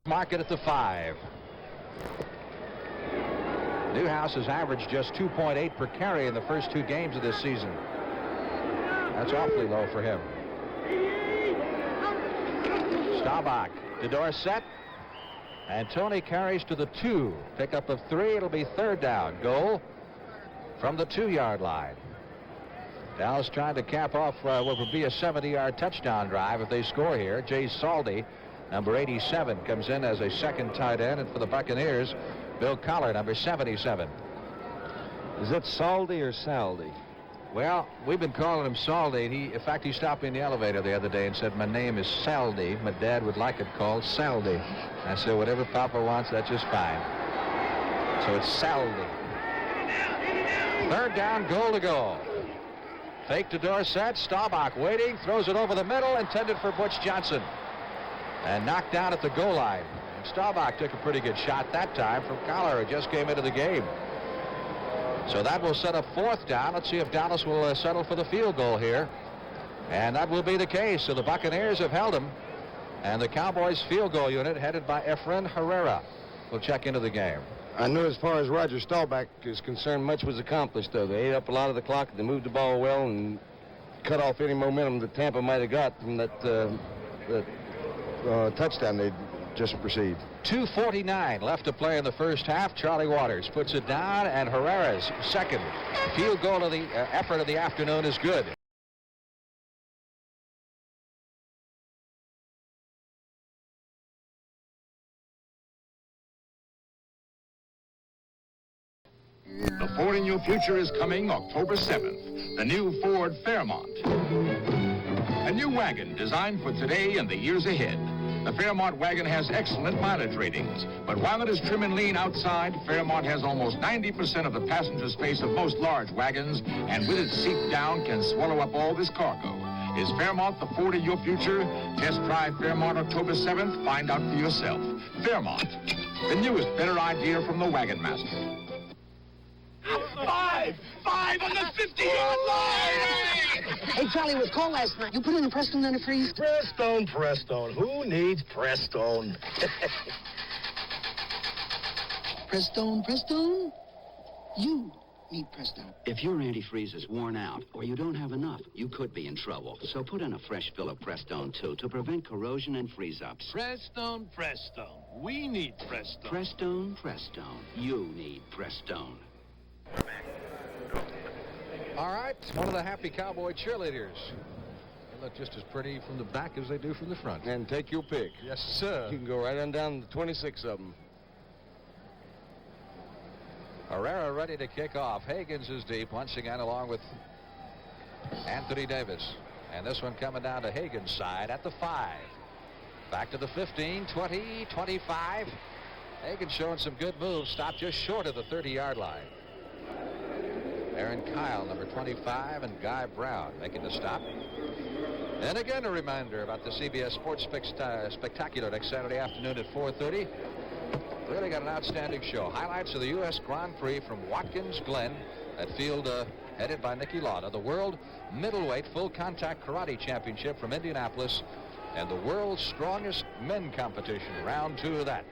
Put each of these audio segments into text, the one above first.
Market at the 5. Newhouse has averaged just 2.8 per carry in the first 2 games of this season. That's awfully low for him. Staubach to Dorsett. And Tony carries to the 2. Pickup of 3. It'll be 3rd down. Goal from the 2-yard line. Dallas trying to cap off what would be a 70-yard touchdown drive if they score here. Jay Saldi, number 87, comes in as a second tight end. And for the Buccaneers, Bill Collar, number 77. Is it Saldi or Saldi? Well, we've been calling him Saldi. In fact, he stopped me in the elevator the other day and said, "My name is Saldi. My dad would like it called Saldi." I said, "Whatever Papa wants, that's just fine." So it's Saldi. 3rd down, goal to go. Fake to Dorsett. Staubach waiting, throws it over the middle, intended for Butch Johnson. And knocked down at the goal line. And Staubach took a pretty good shot that time from Collar, who just came into the game. So that will set up 4th down. Let's see if Dallas will settle for the field goal here. And that will be the case. So the Buccaneers have held him. And the Cowboys field goal unit, headed by Efren Herrera, will check into the game. I know as far as Roger Staubach is concerned, much was accomplished, though. They ate up a lot of the clock. They moved the ball well and cut off any momentum that Tampa might have got from that touchdown they just received. 2:49 left to play in the first half. Charlie Waters puts it down, and Herrera's second field goal of the effort of the afternoon is good. The Ford in Your Future is coming October 7th. The new Ford Fairmont. A new wagon designed for today and the years ahead. The Fairmont wagon has excellent mileage ratings, but while it is trim and lean outside, Fairmont has almost 90% of the passenger space of most large wagons, and with its seat down can swallow up all this cargo. Is Fairmont the Ford in your future? Test drive Fairmont October 7th. Find out for yourself. Fairmont, the newest, better idea from the Wagon Master. 5 on the 50-yard line! Hey, Charlie, was called last night. You put in the Prestone antifreeze? Prestone. Who needs Prestone? Prestone? You need Prestone. If your antifreeze is worn out or you don't have enough, you could be in trouble. So put in a fresh fill of Prestone, too, to prevent corrosion and freeze-ups. Prestone. We need Prestone. Prestone. You need Prestone. All right, one of the happy Cowboy cheerleaders. They look just as pretty from the back as they do from the front. And take your pick. Yes, sir. You can go right on down to 26 of them. Herrera ready to kick off. Higgins is deep once again, along with Anthony Davis. And this one coming down to Higgins' side at the 5. Back to the 15, 20, 25. Higgins showing some good moves. Stopped just short of the 30-yard line. Aaron Kyle, number 25, and Guy Brown making the stop. And again, a reminder about the CBS Sports Spectacular next Saturday afternoon at 4:30. Really got an outstanding show. Highlights of the U.S. Grand Prix from Watkins Glen at field headed by Nicky Lauda. The World Middleweight Full Contact Karate Championship from Indianapolis. And the World's Strongest Men Competition, round 2 of that.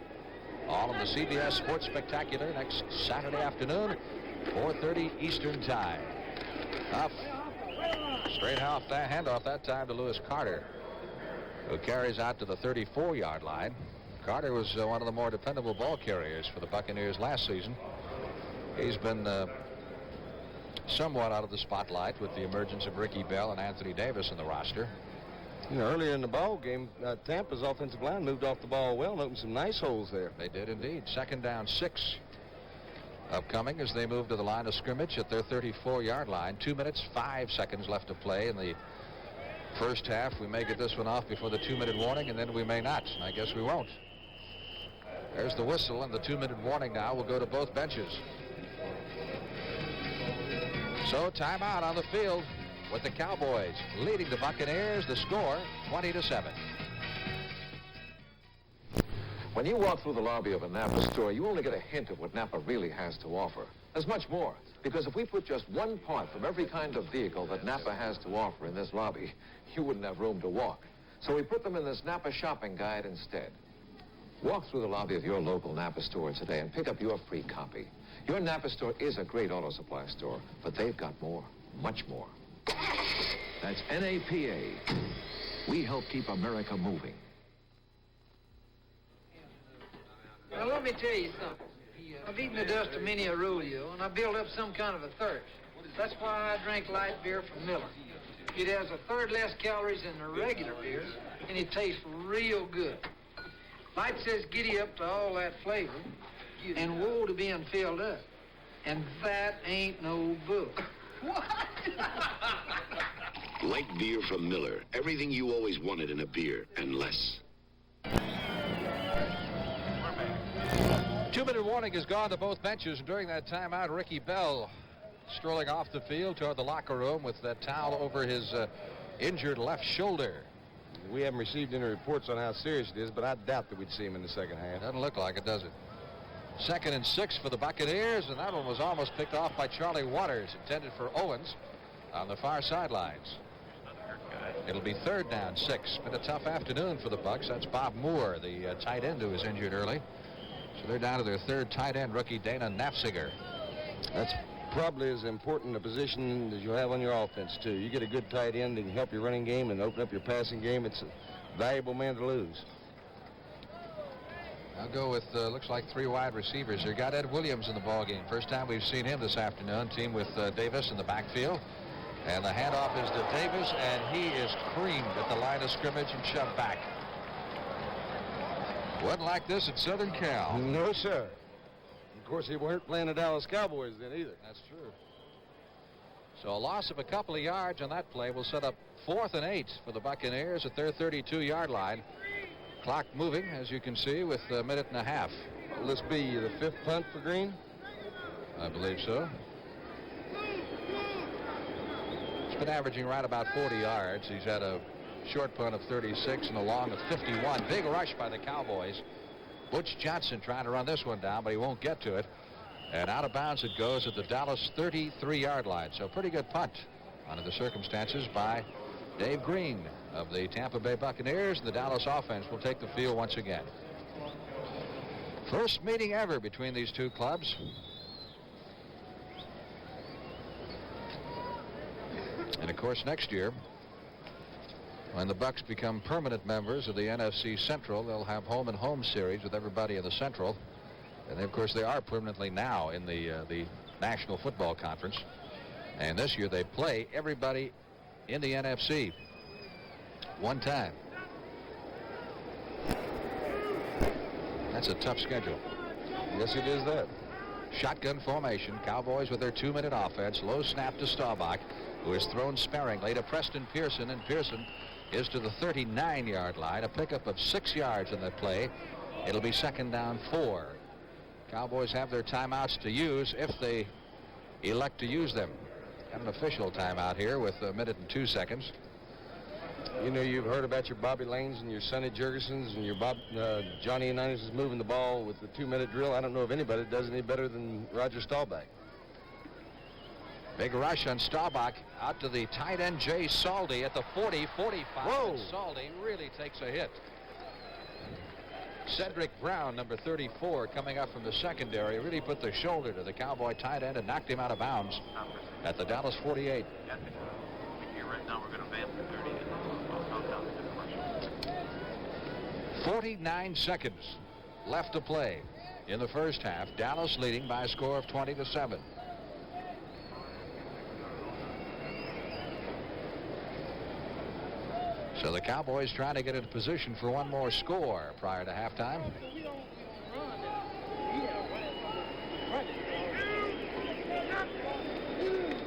All of the CBS Sports Spectacular next Saturday afternoon, 4:30 Eastern Time. Up. Straight off that handoff that time to Lewis Carter, who carries out to the 34-yard line. Carter was one of the more dependable ball carriers for the Buccaneers last season. He's been somewhat out of the spotlight with the emergence of Ricky Bell and Anthony Davis in the roster. You know, earlier in the ball game, Tampa's offensive line moved off the ball well and opened some nice holes there. They did indeed. 2nd down 6 upcoming as they move to the line of scrimmage at their 34-yard line. 2 minutes 5 seconds left to play in the first half. We may get this one off before the 2-minute warning, and then we may not. I guess we won't. There's the whistle, and the 2-minute warning now will go to both benches. So timeout on the field with the Cowboys leading the Buccaneers. The score 20-7. When you walk through the lobby of a Napa store, you only get a hint of what Napa really has to offer. There's much more, because if we put just one part from every kind of vehicle that Napa has to offer in this lobby, you wouldn't have room to walk. So we put them in this Napa shopping guide instead. Walk through the lobby of your local Napa store today and pick up your free copy. Your Napa store is a great auto supply store, but they've got more, much more. That's NAPA. We help keep America moving. Now, let me tell you something. I've eaten the dust of many a rodeo, and I built up some kind of a thirst. That's why I drink light beer from Miller. It has a third less calories than the regular beers, and it tastes real good. Light says giddy up to all that flavor, and woe to being filled up. And that ain't no book. What? Light beer from Miller. Everything you always wanted in a beer, and less. 2-minute warning has gone to both benches. During that timeout, Ricky Bell strolling off the field toward the locker room with that towel over his injured left shoulder. We haven't received any reports on how serious it is, but I doubt that we'd see him in the second half. Doesn't look like it, does it? 2nd and 6 for the Buccaneers, and that one was almost picked off by Charlie Waters, intended for Owens on the far sidelines. It'll be 3rd down 6. Been a tough afternoon for the Bucs. That's Bob Moore, the tight end who was injured early. So they're down to their 3rd tight end, rookie Dana Nafziger. That's probably as important a position as you have on your offense, too. You get a good tight end and help your running game and open up your passing game. It's a valuable man to lose. I'll go with, looks like 3 wide receivers here. Got Ed Williams in the ballgame. First time we've seen him this afternoon. Team with Davis in the backfield. And the handoff is to Davis, and he is creamed at the line of scrimmage and shoved back. Wasn't like this at Southern Cal. No, sir. Of course, he weren't playing the Dallas Cowboys then either. That's true. So a loss of a couple of yards on that play will set up 4th and 8 for the Buccaneers at their 32-yard line. Clock moving, as you can see, with a minute and a half. Will this be the 5th punt for Green? I believe so. He's been averaging right about 40 yards. He's had a short punt of 36 and a long of 51. Big rush by the Cowboys. Butch Johnson trying to run this one down, but he won't get to it. And out of bounds it goes at the Dallas 33-yard line. So pretty good punt under the circumstances by Dave Green of the Tampa Bay Buccaneers. And the Dallas offense will take the field once again. First meeting ever between these two clubs. And of course next year, when the Bucs become permanent members of the NFC Central, they'll have home and home series with everybody in the Central. And of course they are permanently now in the National Football Conference. And this year they play everybody in the NFC one time. That's a tough schedule. Yes, it is that. Shotgun formation. Cowboys with their 2-minute offense. Low snap to Staubach, who is thrown sparingly to Preston Pearson, and Pearson is to the 39-yard line. A pickup of 6 yards in that play. It'll be 2nd down 4. Cowboys have their timeouts to use if they elect to use them. Got an official timeout here with 1 minute and 2 seconds. You know, you've heard about your Bobby Lanes and your Sonny Jurgensen's and your Johnny Unitas is moving the ball with the 2-minute drill. I don't know if anybody does any better than Roger Staubach. Big rush on Staubach out to the tight end Jay Saldi at the 40-45. Whoa! Saldi really takes a hit. Cedric Brown, number 34, coming up from the secondary, really put the shoulder to the Cowboy tight end and knocked him out of bounds at the Dallas 48. Here right now we're going to vamp the 30. 49 seconds left to play in the first half. Dallas leading by a score of 20-7. So the Cowboys trying to get into position for one more score prior to halftime.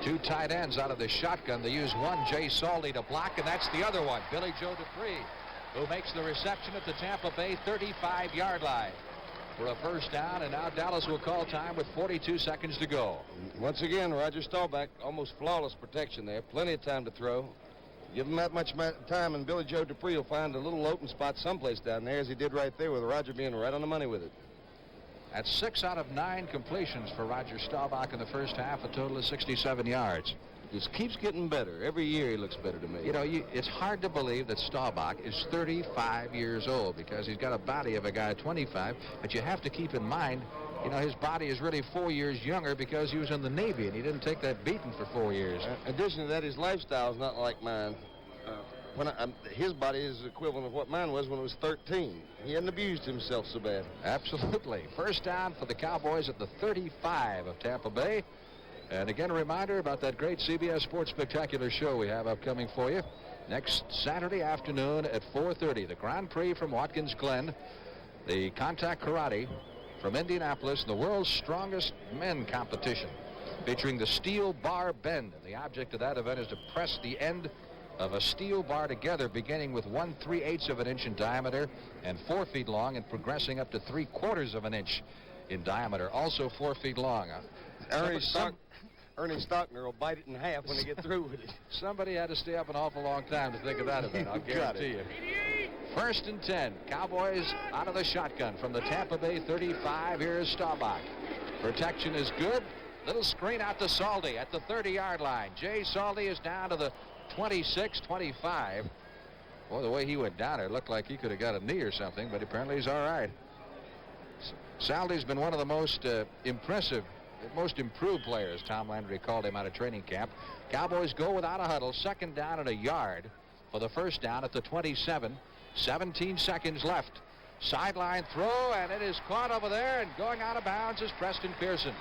Two tight ends out of the shotgun. They use one, Jay Saldi, to block, and that's the other one, Billy Joe Dupree, who makes the reception at the Tampa Bay 35-yard line for a first down. And now Dallas will call time with 42 seconds to go. Once again, Roger Staubach, almost flawless protection there. Plenty of time to throw. Give him that much time, and Billy Joe Dupree will find a little open spot someplace down there, as he did right there, with Roger being right on the money with it. That's 6 out of 9 completions for Roger Staubach in the first half, a total of 67 yards. Just keeps getting better. Every year he looks better to me. You know, it's hard to believe that Staubach is 35 years old because he's got a body of a guy 25, but you have to keep in mind, you know, his body is really 4 years younger because he was in the Navy and he didn't take that beating for 4 years. In addition to that, his lifestyle is not like mine. His body is equivalent of what mine was when I was 13. He hadn't abused himself so bad. Absolutely. First down for the Cowboys at the 35 of Tampa Bay. And again, a reminder about that great CBS Sports Spectacular show we have upcoming for you. Next Saturday afternoon at 4:30, the Grand Prix from Watkins Glen, the Contact Karate from Indianapolis, the world's strongest men competition, featuring the steel bar bend. And the object of that event is to press the end of a steel bar together, beginning with 1/3/8 of an inch in diameter and 4 feet long, and progressing up to 3/4 of an inch in diameter, also 4 feet long. Ernie Stockner will bite it in half when they get through with it. Somebody had to stay up an awful long time to think of that event, I'll guarantee you. First and 10. Cowboys out of the shotgun from the Tampa Bay 35. Here's Staubach. Protection is good. Little screen out to Saldi at the 30-yard line. Jay Saldi is down to the 26, 25. Boy, the way he went down, it looked like he could have got a knee or something, but apparently he's all right. Saldi's been one of the most impressive, most improved players. Tom Landry called him out of training camp. Cowboys go without a huddle. Second down and a yard for the first down at the 27. 17 seconds left. Sideline throw, and it is caught over there, and going out of bounds is Preston Pearson.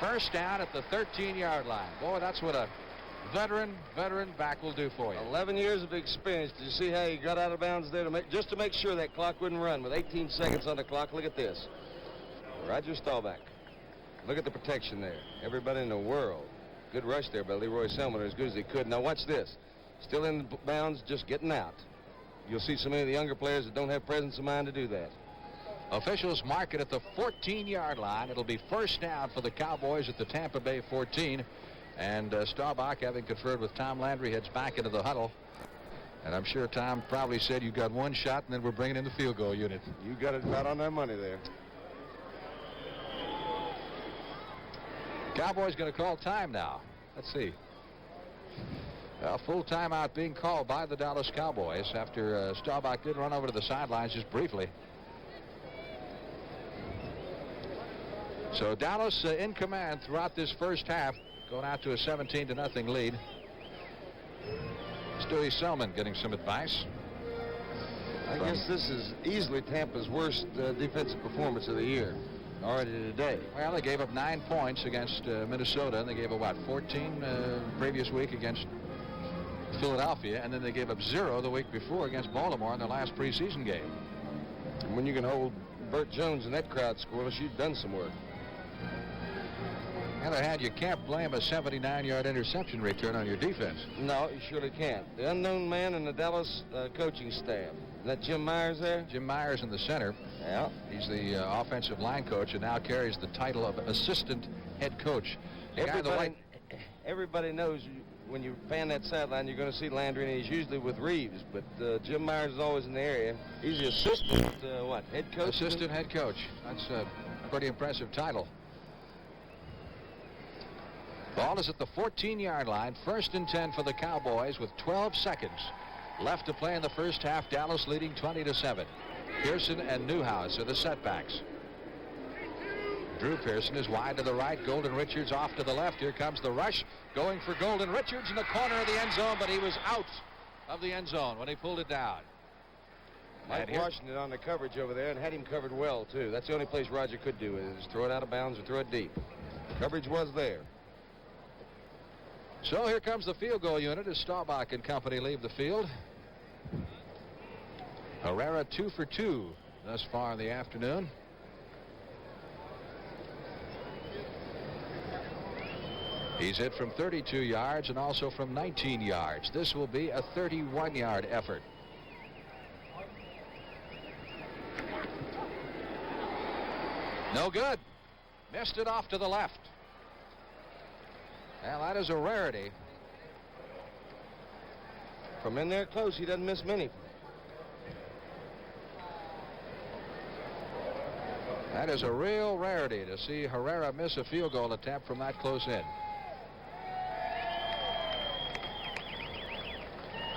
First down at the 13-yard line. Boy, that's what a veteran back will do for you. 11 years of experience. Did you see how he got out of bounds there just to make sure that clock wouldn't run with 18 seconds on the clock? Look at this. Roger Staubach. Look at the protection there. Everybody in the world. Good rush there by Leroy Selman, as good as he could. Now watch this. Still in bounds, just getting out. You'll see so many of the younger players that don't have presence of mind to do that. Officials mark it at the 14-yard line. It'll be first down for the Cowboys at the Tampa Bay 14. And Staubach, having conferred with Tom Landry, heads back into the huddle. And I'm sure Tom probably said, you got one shot, and then we're bringing in the field goal unit. You got it right on that money there. Cowboys going to call time now. Let's see. A full timeout being called by the Dallas Cowboys after Staubach did run over to the sidelines just briefly. So Dallas in command throughout this first half, going out to a 17-0 lead. Stewie Selman getting some advice. I guess this is easily Tampa's worst defensive performance of the year already today. Well, they gave up 9 points against Minnesota, and they gave up, what, 14 previous week against Philadelphia, and then they gave up 0 the week before against Baltimore in their last preseason game. And when you can hold Burt Jones and that crowd scoreless, you've done some work. On the other hand, you can't blame a 79-yard interception return on your defense. No, you surely can't. The unknown man in the Dallas coaching staff. Is that Jim Myers there? Jim Myers in the center. Yeah. He's the offensive line coach and now carries the title of assistant head coach. Everybody knows when you pan that sideline, you're going to see Landry, and he's usually with Reeves. But Jim Myers is always in the area. He's the assistant, head coach? Assistant head coach. That's a pretty impressive title. Ball is at the 14-yard line. First and 10 for the Cowboys with 12 seconds left to play in the first half. Dallas leading 20-7. Pearson and Newhouse are the setbacks. Drew Pearson is wide to the right. Golden Richards off to the left. Here comes the rush. Going for Golden Richards in the corner of the end zone, but he was out of the end zone when he pulled it down. Mike Washington on the coverage over there and had him covered well, too. That's the only place Roger could do it, is throw it out of bounds or throw it deep. Coverage was there. So here comes the field goal unit as Staubach and company leave the field. Herrera 2 for 2 thus far in the afternoon. He's hit from 32 yards and also from 19 yards. This will be a 31-yard effort. No good. Missed it off to the left. Well, that is a rarity. From in there close, he doesn't miss many. That is a real rarity to see Herrera miss a field goal attempt from that close in.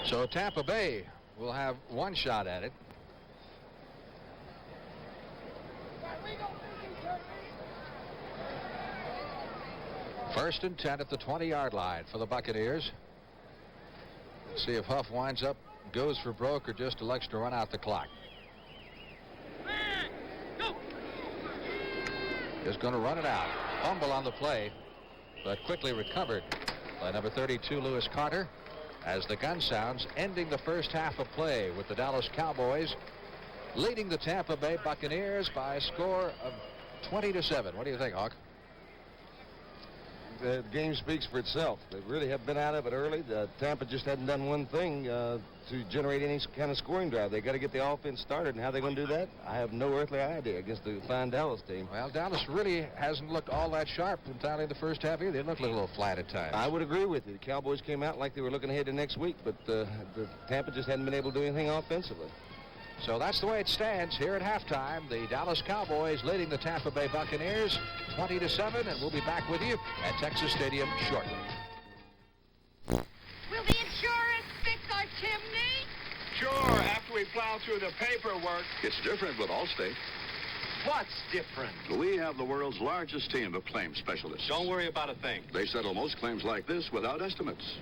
So Tampa Bay will have one shot at it. First and 10 at the 20-yard line for the Buccaneers. See if Huff winds up, goes for broke, or just elects to run out the clock. Is going to run it out. Fumble on the play, but quickly recovered by number 32, Lewis Carter, as the gun sounds, ending the first half of play with the Dallas Cowboys leading the Tampa Bay Buccaneers by a score of 20-7. What do you think, Hawk? The game speaks for itself. They really have been out of it early. Tampa just hadn't done one thing to generate any kind of scoring drive. They got to get the offense started, and how they're going to do that, I have no earthly idea against the fine Dallas team. Well, Dallas really hasn't looked all that sharp entirely in the first half either. They look a little flat at times. I would agree with you. The Cowboys came out like they were looking ahead to next week, but the Tampa just hadn't been able to do anything offensively. So that's the way it stands here at halftime. The Dallas Cowboys leading the Tampa Bay Buccaneers 20-7, and we'll be back with you at Texas Stadium shortly. Will the insurance fix our chimney? Sure, after we plow through the paperwork. It's different with Allstate. What's different? We have the world's largest team of claims specialists. Don't worry about a thing. They settle most claims like this without estimates.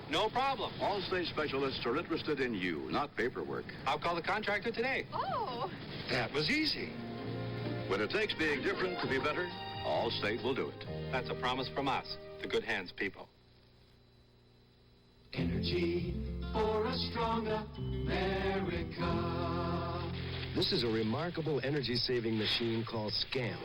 No problem. Allstate specialists are interested in you, not paperwork. I'll call the contractor today. Oh. That was easy. When it takes being different to be better, Allstate will do it. That's a promise from us, the Good Hands people. Energy for a stronger America. This is a remarkable energy-saving machine called SCAMP.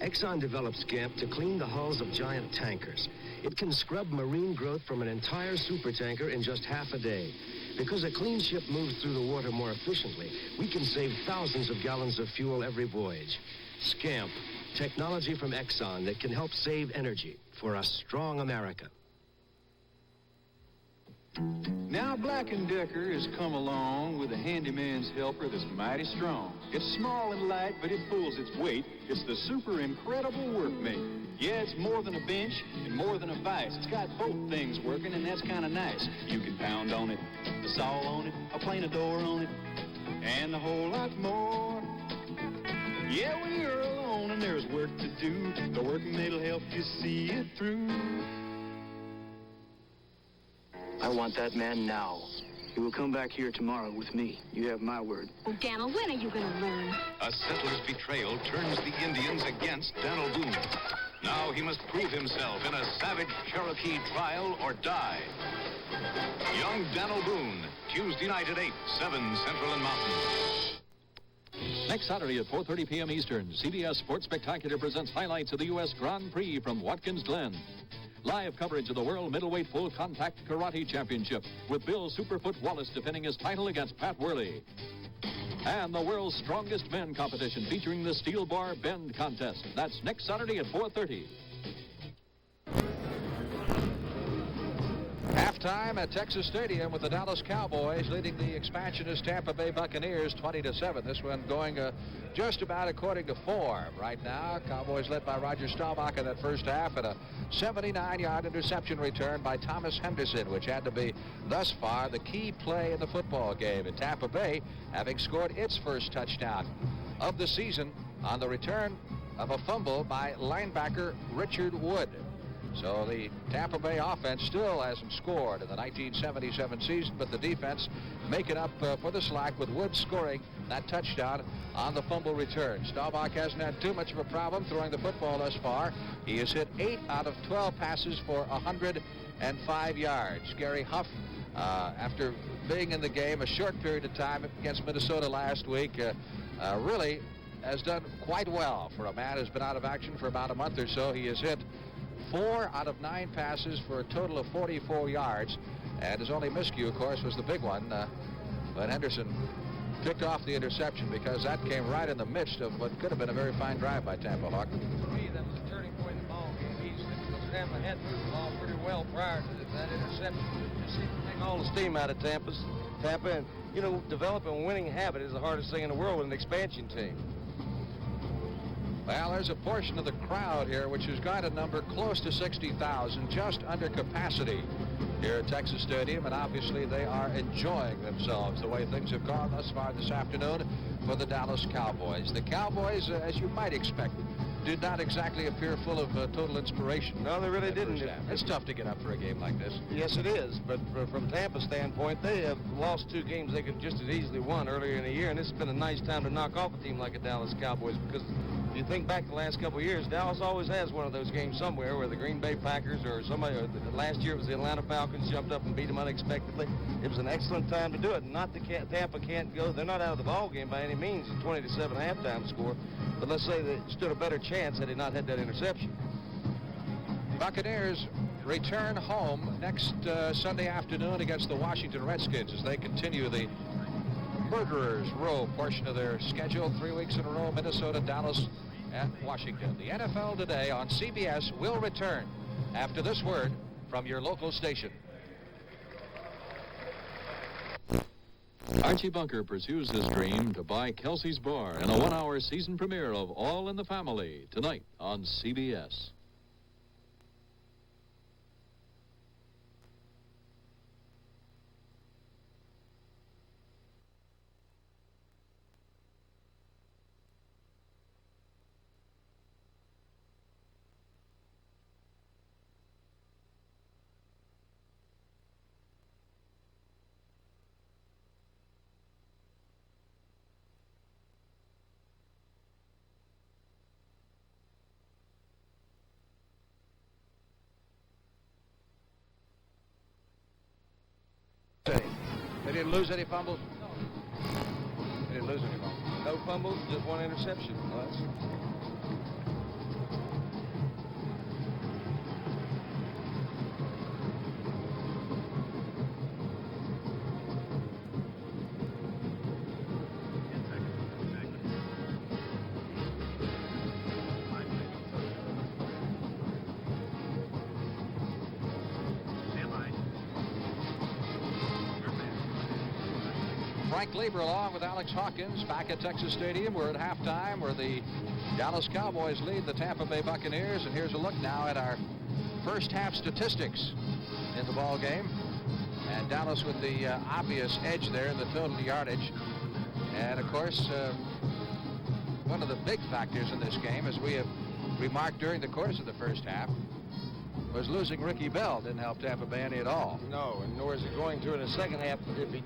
Exxon developed SCAMP to clean the hulls of giant tankers. It can scrub marine growth from an entire supertanker in just half a day. Because a clean ship moves through the water more efficiently, we can save thousands of gallons of fuel every voyage. SCAMP, technology from Exxon that can help save energy for a strong America. Now Black & Decker has come along with a handyman's helper that's mighty strong. It's small and light, but it pulls its weight. It's the super incredible workmate. Yeah, it's more than a bench and more than a vise. It's got both things working, and that's kind of nice. You can pound on it, a saw on it, a plane a door on it, and a whole lot more. Yeah, when you're alone and there's work to do, the workmate'll help you see it through. I want that man now. He will come back here tomorrow with me. You have my word. Oh, Daniel, when are you going to learn? A settler's betrayal turns the Indians against Daniel Boone. Now he must prove himself in a savage Cherokee trial or die. Young Daniel Boone, Tuesday night at 8, 7 Central and Mountain. Next Saturday at 4:30 p.m. Eastern, CBS Sports Spectacular presents highlights of the U.S. Grand Prix from Watkins Glen. Live coverage of the World Middleweight Full Contact Karate Championship with Bill Superfoot Wallace defending his title against Pat Worley. And the World's Strongest Men competition featuring the Steel Bar Bend contest. That's next Saturday at 4:30. Halftime at Texas Stadium with the Dallas Cowboys leading the expansionist Tampa Bay Buccaneers 20-7. This one going just about according to form right now. Cowboys led by Roger Staubach in that first half, and a 79-yard interception return by Thomas Henderson, which had to be thus far the key play in the football game. And Tampa Bay having scored its first touchdown of the season on the return of a fumble by linebacker Richard Wood. So the Tampa Bay offense still hasn't scored in the 1977 season, but the defense making up for the slack with Wood scoring that touchdown on the fumble return. Staubach hasn't had too much of a problem throwing the football thus far. He has hit 8 out of 12 passes for 105 yards. Gary Huff, after being in the game a short period of time against Minnesota last week, really has done quite well for a man who's been out of action for about a month or so. He has hit 4 out of 9 passes for a total of 44 yards, and his only miscue, of course, was the big one when Henderson picked off the interception, because that came right in the midst of what could have been a very fine drive by Tampa Hawk. To me, that was a turning point in the ball game. Tampa had moved the ball pretty well prior to that interception. Just seemed to take all the steam out of Tampa, and you know, developing a winning habit is the hardest thing in the world with an expansion team. Well, there's a portion of the crowd here which has got a number close to 60,000, just under capacity here at Texas Stadium, and obviously they are enjoying themselves the way things have gone thus far this afternoon for the Dallas Cowboys. The Cowboys, as you might expect, did not exactly appear full of total inspiration. No, they really didn't. It's tough to get up for a game like this. Yes, it is. But from Tampa's standpoint, they have lost 2 games they could just as easily won earlier in the year, and this has been a nice time to knock off a team like the Dallas Cowboys, because if you think back the last couple of years, Dallas always has one of those games somewhere where the Green Bay Packers or somebody, or last year it was the Atlanta Falcons, jumped up and beat them unexpectedly. It was an excellent time to do it. Not that Tampa can't go. They're not out of the ball game by any means. It's 20-7 halftime score. But let's say they stood a better chance had they not had that interception. Buccaneers return home next Sunday afternoon against the Washington Redskins as they continue the Murderers Row portion of their schedule. 3 weeks in a row, Minnesota, Dallas, and Washington. The NFL Today on CBS will return after this word from your local station. Archie Bunker pursues his dream to buy Kelsey's Bar in a 1-hour season premiere of All in the Family tonight on CBS. They didn't lose any fumbles? They didn't lose any fumbles. No fumbles, just 1 interception. Well, Frank Lieber along with Alex Hawkins back at Texas Stadium. We're at halftime where the Dallas Cowboys lead the Tampa Bay Buccaneers. And here's a look now at our first half statistics in the ball game. And Dallas with the obvious edge there in the total yardage. And of course, one of the big factors in this game, as we have remarked during the course of the first half, was losing Ricky Bell. Didn't help Tampa Bay any at all. No, and nor is it going to in the second half if he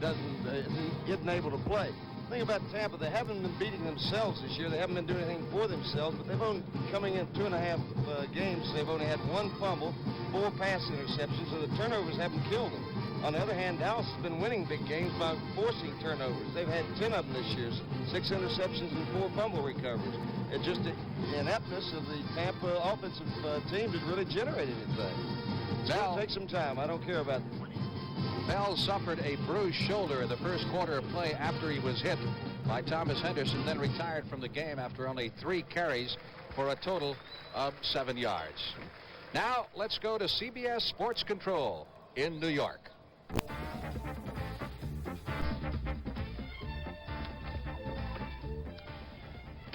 isn't able to play. The thing about Tampa, they haven't been beating themselves this year. They haven't been doing anything for themselves, but they've only, coming in 2.5 games, they've only had 1 fumble, 4 pass interceptions, so the turnovers haven't killed them. On the other hand, Dallas has been winning big games by forcing turnovers. They've had 10 of them this year, 6 interceptions and 4 fumble recoveries. It's just the ineptness of the Tampa offensive team has really generated anything. It's going to take some time. I don't care about it. Bell suffered a bruised shoulder in the first quarter of play after he was hit by Thomas Henderson, then retired from the game after only 3 carries for a total of 7 yards. Now let's go to CBS Sports Control in New York.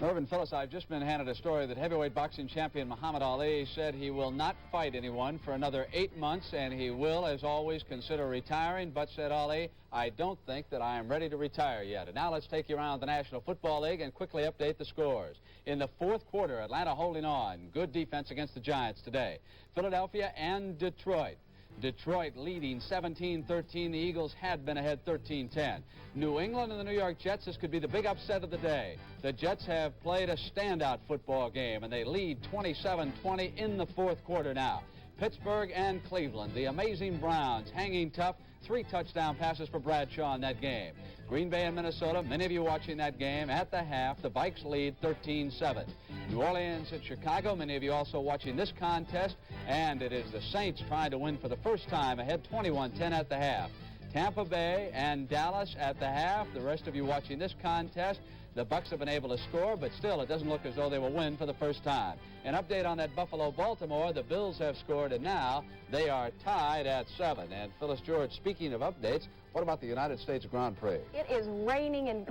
Irvin Phyllis, I've just been handed a story that heavyweight boxing champion Muhammad Ali said he will not fight anyone for another 8 months, and he will, as always, consider retiring. But, said Ali, I don't think that I am ready to retire yet. And now let's take you around the National Football League and quickly update the scores. In the 4th quarter, Atlanta holding on. Good defense against the Giants today. Philadelphia and Detroit. Detroit leading 17-13. The Eagles had been ahead 13-10. New England and the New York Jets, this could be the big upset of the day. The Jets have played a standout football game, and they lead 27-20 in the 4th quarter now. Pittsburgh and Cleveland, the amazing Browns, hanging tough. 3 touchdown passes for Bradshaw in that game. Green Bay and Minnesota, many of you watching that game. At the half, the Vikes lead 13-7. New Orleans and Chicago, many of you also watching this contest. And it is the Saints trying to win for the first time, ahead 21-10 at the half. Tampa Bay and Dallas at the half. The rest of you watching this contest, the Bucs have been able to score, but still it doesn't look as though they will win for the first time. An update on that Buffalo-Baltimore, the Bills have scored, and now they are tied at 7. And Phyllis George, speaking of updates, What about the United States Grand Prix? It is raining in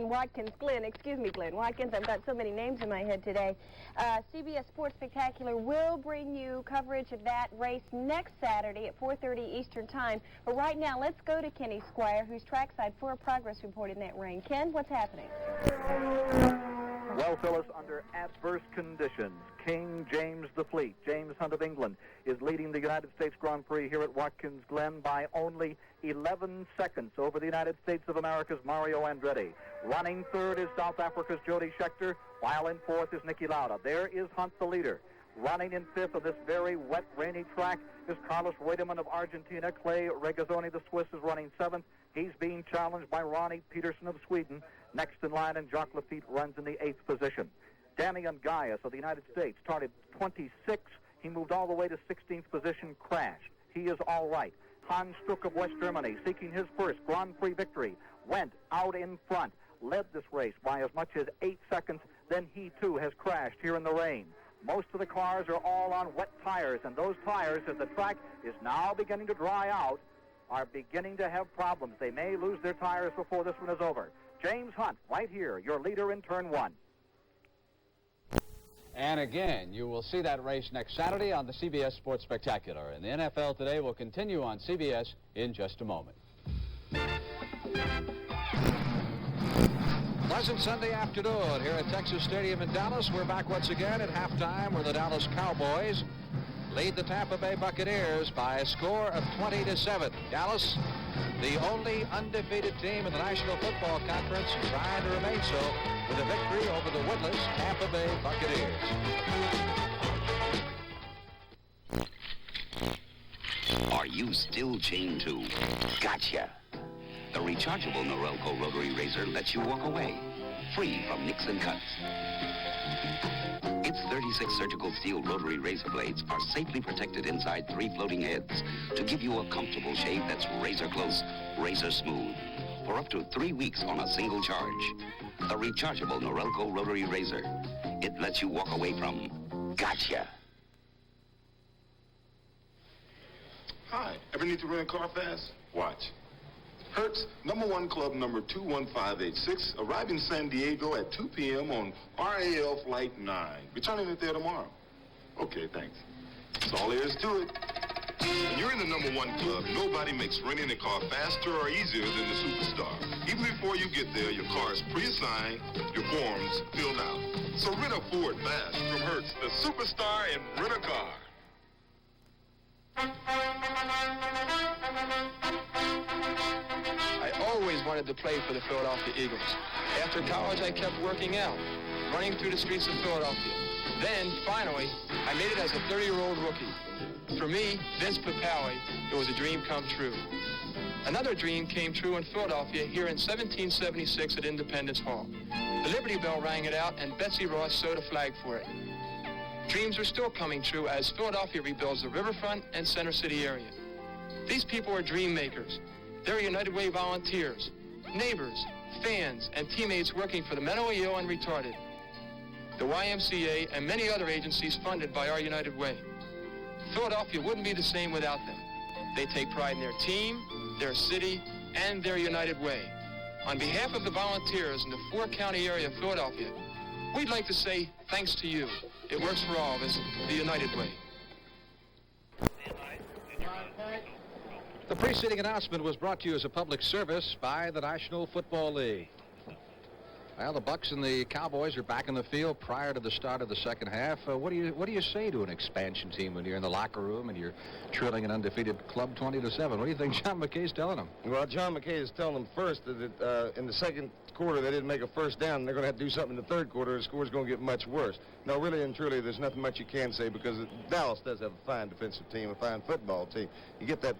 Watkins Glen. Excuse me, Glen Watkins. I've got so many names in my head today. CBS Sports Spectacular will bring you coverage of that race next Saturday at 4:30 Eastern Time. But right now, let's go to Kenny Squire, who's trackside for a progress report in that rain. Ken, what's happening? Well, Phyllis, under adverse conditions, King James the Fleet, James Hunt of England, is leading the United States Grand Prix here at Watkins Glen by only 11 seconds over the United States of America's Mario Andretti. Running third is South Africa's Jody Scheckter, while in fourth is Niki Lauda. There is Hunt, the leader. Running in fifth on this very wet, rainy track is Carlos Reutemann of Argentina. Clay Regazzoni, the Swiss, is running seventh. He's being challenged by Ronnie Peterson of Sweden. Next in line, and Jacques Lafitte runs in the 8th position. Damian Gaius of the United States started 26th. He moved all the way to 16th position, crashed. He is all right. Hans Struck of West Germany, seeking his first Grand Prix victory, went out in front, led this race by as much as 8 seconds. Then he, too, has crashed here in the rain. Most of the cars are all on wet tires, and those tires, as the track is now beginning to dry out, are beginning to have problems. They may lose their tires before this one is over. James Hunt, right here, your leader in turn one. And again, you will see that race next Saturday on the CBS Sports Spectacular. And the NFL Today will continue on CBS in just a moment. Pleasant Sunday afternoon here at Texas Stadium in Dallas. We're back once again at halftime where the Dallas Cowboys lead the Tampa Bay Buccaneers by a score of 20-7. Dallas, the only undefeated team in the National Football Conference, trying to remain so with a victory over the winless Tampa Bay Buccaneers. Are you still chained to? Gotcha. The rechargeable Norelco rotary razor lets you walk away, free from nicks and cuts. Its 36 surgical steel rotary razor blades are safely protected inside 3 floating heads to give you a comfortable shave that's razor close, razor smooth, for up to 3 weeks on a single charge. The rechargeable Norelco rotary razor. It lets you walk away from gotcha. Hi, ever need to rent a car fast? Watch. Hertz, #1 club number 21586, arriving in San Diego at 2 p.m. on RAL Flight 9. Returning it there tomorrow. Okay, thanks. That's all there is to it. When you're in the #1 club, nobody makes renting a car faster or easier than the Superstar. Even before you get there, your car is pre-assigned, your forms filled out. So rent a Ford fast from Hertz, the Superstar in rent-a-car. I always wanted to play for the Philadelphia Eagles. After college, I kept working out, running through the streets of Philadelphia. Then, finally, I made it as a 30-year-old rookie. For me, Vince Papale, it was a dream come true. Another dream came true in Philadelphia here in 1776 at Independence Hall. The Liberty Bell rang it out, and Betsy Ross sewed a flag for it. Dreams are still coming true as Philadelphia rebuilds the riverfront and Center City area. These people are dream makers. They're United Way volunteers, neighbors, fans, and teammates working for the mentally ill and retarded, the YMCA, and many other agencies funded by our United Way. Philadelphia wouldn't be the same without them. They take pride in their team, their city, and their United Way. On behalf of the volunteers in the 4-county area of Philadelphia, we'd like to say thanks to you. It works for all of us, the United Way. The preceding announcement was brought to you as a public service by the National Football League. Well, the Bucs and the Cowboys are back in the field prior to the start of the second half. What do you say to an expansion team when you're in the locker room and you're trailing an undefeated club 20-7? What do you think John McKay's telling them? Well, John McKay is telling them first that in the second quarter they didn't make a first down, and they're going to have to do something in the third quarter. The score's going to get much worse. No, really and truly, there's nothing much you can say because Dallas does have a fine defensive team, a fine football team. You get that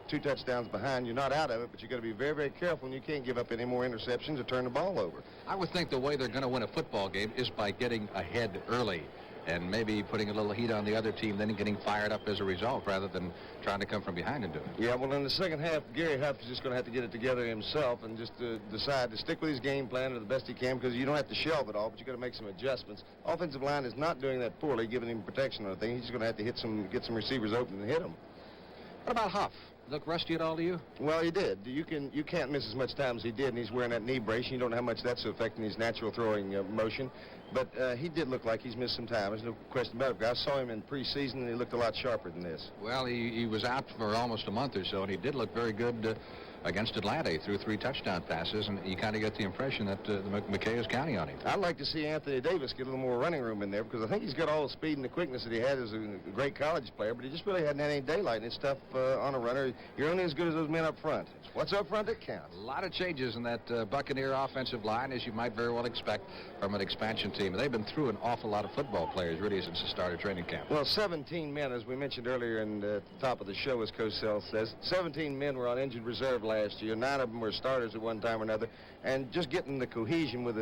2 touchdowns behind, you're not out of it, but you got to be very, very careful, and you can't give up any more interceptions or turn the ball over. I would think the way they're going to win a football game is by getting ahead early and maybe putting a little heat on the other team, then getting fired up as a result rather than trying to come from behind and do it. Yeah, well, in the second half, Gary Huff is just going to have to get it together himself and just decide to stick with his game plan to the best he can because you don't have to shelve it all, but you got to make some adjustments. Offensive line is not doing that poorly, giving him protection on the thing. He's just going to have to get some receivers open and hit them. What about Huff? look rusty at all to you? Well, he did. You can't miss as much time as he did, and he's wearing that knee brace. You don't know how much that's affecting his natural throwing motion. But he did look like he's missed some time. There's no question about it. I saw him in preseason, and he looked a lot sharper than this. Well, he was out for almost a month or so, and he did look very good against Atlanta. He threw 3 touchdown passes, and you kind of get the impression that McKay is counting on him. I'd like to see Anthony Davis get a little more running room in there, because I think he's got all the speed and the quickness that he had as a great college player, but he just really hadn't had any daylight and his stuff on a runner. You're only as good as those men up front. It's what's up front that counts. A lot of changes in that Buccaneer offensive line, as you might very well expect from an expansion team. They've been through an awful lot of football players, really, since the start of training camp. Well, 17 men, as we mentioned earlier in the top of the show, as Coach Sells says, 17 men were on injured reserve last year. 9 of them were starters at one time or another. And just getting the cohesion with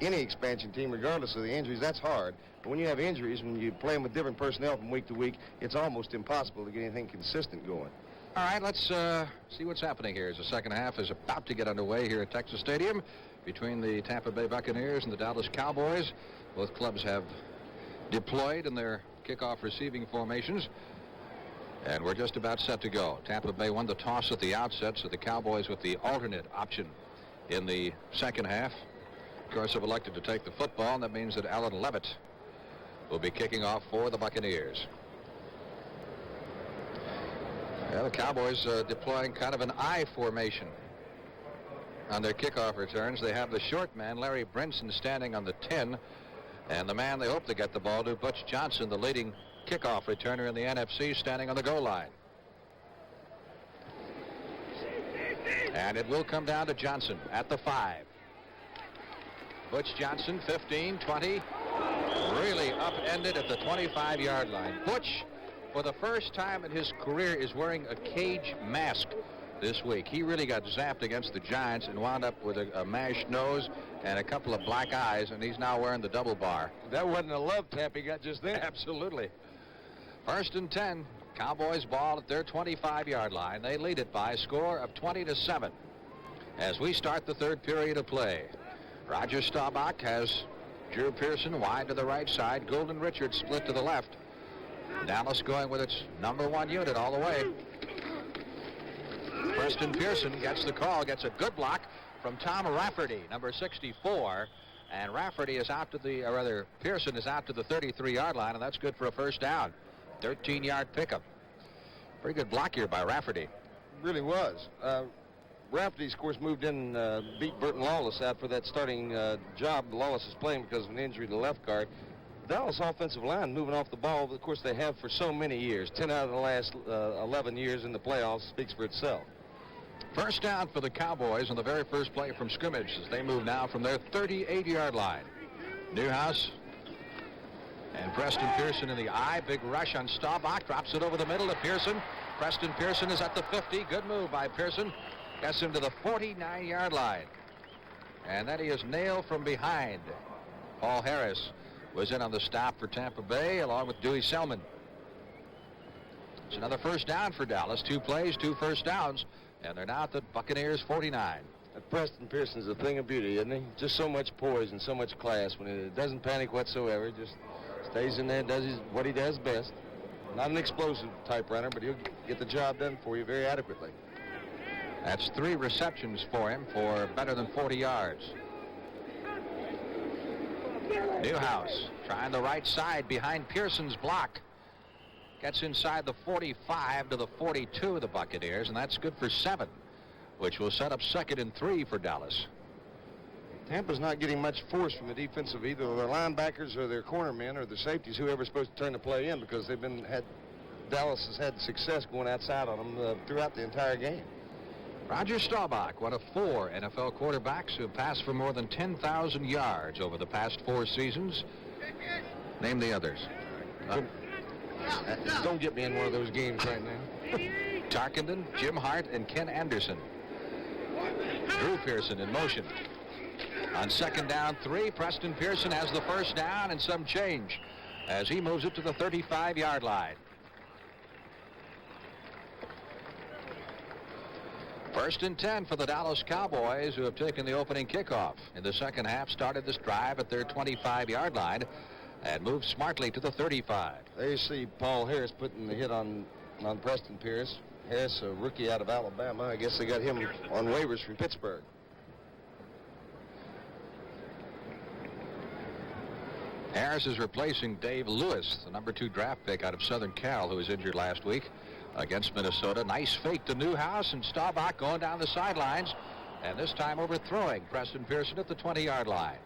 any expansion team, regardless of the injuries, that's hard. But when you have injuries, when you play them with different personnel from week to week, it's almost impossible to get anything consistent going. All right, let's see what's happening here as the second half is about to get underway here at Texas Stadium between the Tampa Bay Buccaneers and the Dallas Cowboys. Both clubs have deployed in their kickoff receiving formations, and we're just about set to go. Tampa Bay won the toss at the outset, so the Cowboys with the alternate option in the second half, of course, have elected to take the football, and that means that Alan Levitt will be kicking off for the Buccaneers. Well, the Cowboys deploying kind of an I formation on their kickoff returns. They have the short man, Larry Brinson, standing on the 10, and the man they hope to get the ball to, Butch Johnson, the leading kickoff returner in the NFC, standing on the goal line. And it will come down to Johnson at the 5. Butch Johnson, 15, 20, really upended at the 25-yard line. Butch, for the first time in his career, is wearing a cage mask this week. He really got zapped against the Giants and wound up with a mashed nose and a couple of black eyes, and he's now wearing the double bar. That wasn't a love tap he got just then. Absolutely. 1st and 10. Cowboys ball at their 25-yard line. They lead it by a score of 20-7 as we start the third period of play. Roger Staubach has Drew Pearson wide to the right side. Golden Richards split to the left. Dallas going with its #1 unit all the way. Preston Pearson gets the call, gets a good block from Tom Rafferty, number 64. And Rafferty is out to the, or rather, Pearson is out to the 33-yard line, and that's good for a first down. 13-yard pickup. Pretty good block here by Rafferty. Really was. Rafferty's, of course, moved in, beat Burton Lawless out for that starting job Lawless is playing because of an injury to the left guard. Dallas offensive line moving off the ball, of course, they have for so many years. 10 out of the last 11 years in the playoffs speaks for itself. First down for the Cowboys on the very first play from scrimmage as they move now from their 38-yard line. Newhouse and Preston Pearson in the eye. Big rush on Staubach. Drops it over the middle to Pearson. Preston Pearson is at the 50. Good move by Pearson. Gets him to the 49-yard line. And then he is nailed from behind. Paul Harris was in on the stop for Tampa Bay along with Dewey Selman. It's another first down for Dallas. 2 plays, 2 first downs. And they're now at the Buccaneers 49. Preston Pearson's a thing of beauty, isn't he? Just so much poise and so much class when he doesn't panic whatsoever. Just stays in there, does what he does best. Not an explosive type runner, but he'll get the job done for you very adequately. That's 3 receptions for him for better than 40 yards. Newhouse trying the right side behind Pearson's block. Gets inside the 45 to the 42 of the Buccaneers, and that's good for 7, which will set up 2nd and 3 for Dallas. Tampa's not getting much force from the defensive, either their linebackers or their corner men or the safeties, whoever's supposed to turn the play in, because Dallas has had success going outside on them throughout the entire game. Roger Staubach, one of 4 NFL quarterbacks who have passed for more than 10,000 yards over the past 4 seasons. Name the others. Don't get me in one of those games right now. Tarkington, Jim Hart, and Ken Anderson. Drew Pearson in motion. On 2nd down 3, Preston Pearson has the first down and some change as he moves it to the 35-yard line. 1st and 10 for the Dallas Cowboys, who have taken the opening kickoff. In the second half, started this drive at their 25-yard line and moved smartly to the 35. There you see Paul Harris putting the hit on Preston Pierce. Harris, a rookie out of Alabama. I guess they got him on waivers from Pittsburgh. Harris is replacing Dave Lewis, the number 2 draft pick out of Southern Cal, who was injured last week against Minnesota. Nice fake to Newhouse, and Staubach going down the sidelines, and this time overthrowing Preston Pearson at the 20-yard line.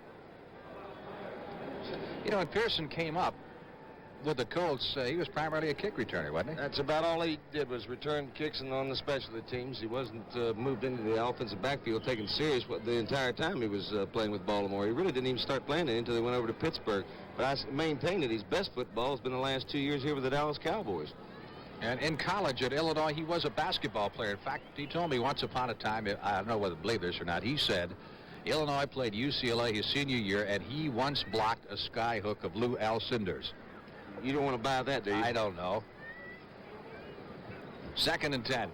You know, when Pearson came up with the Colts, he was primarily a kick returner, wasn't he? That's about all he did, was return kicks and on the specialty teams. He wasn't moved into the offensive backfield taken serious the entire time he was playing with Baltimore. He really didn't even start playing it until they went over to Pittsburgh. But I maintain that his best football has been the last 2 years here with the Dallas Cowboys. And in college at Illinois, he was a basketball player. In fact, he told me once upon a time, I don't know whether to believe this or not, he said Illinois played UCLA his senior year, and he once blocked a sky hook of Lou Alcindor's. You don't want to buy that, do you? I don't know. 2nd and 10.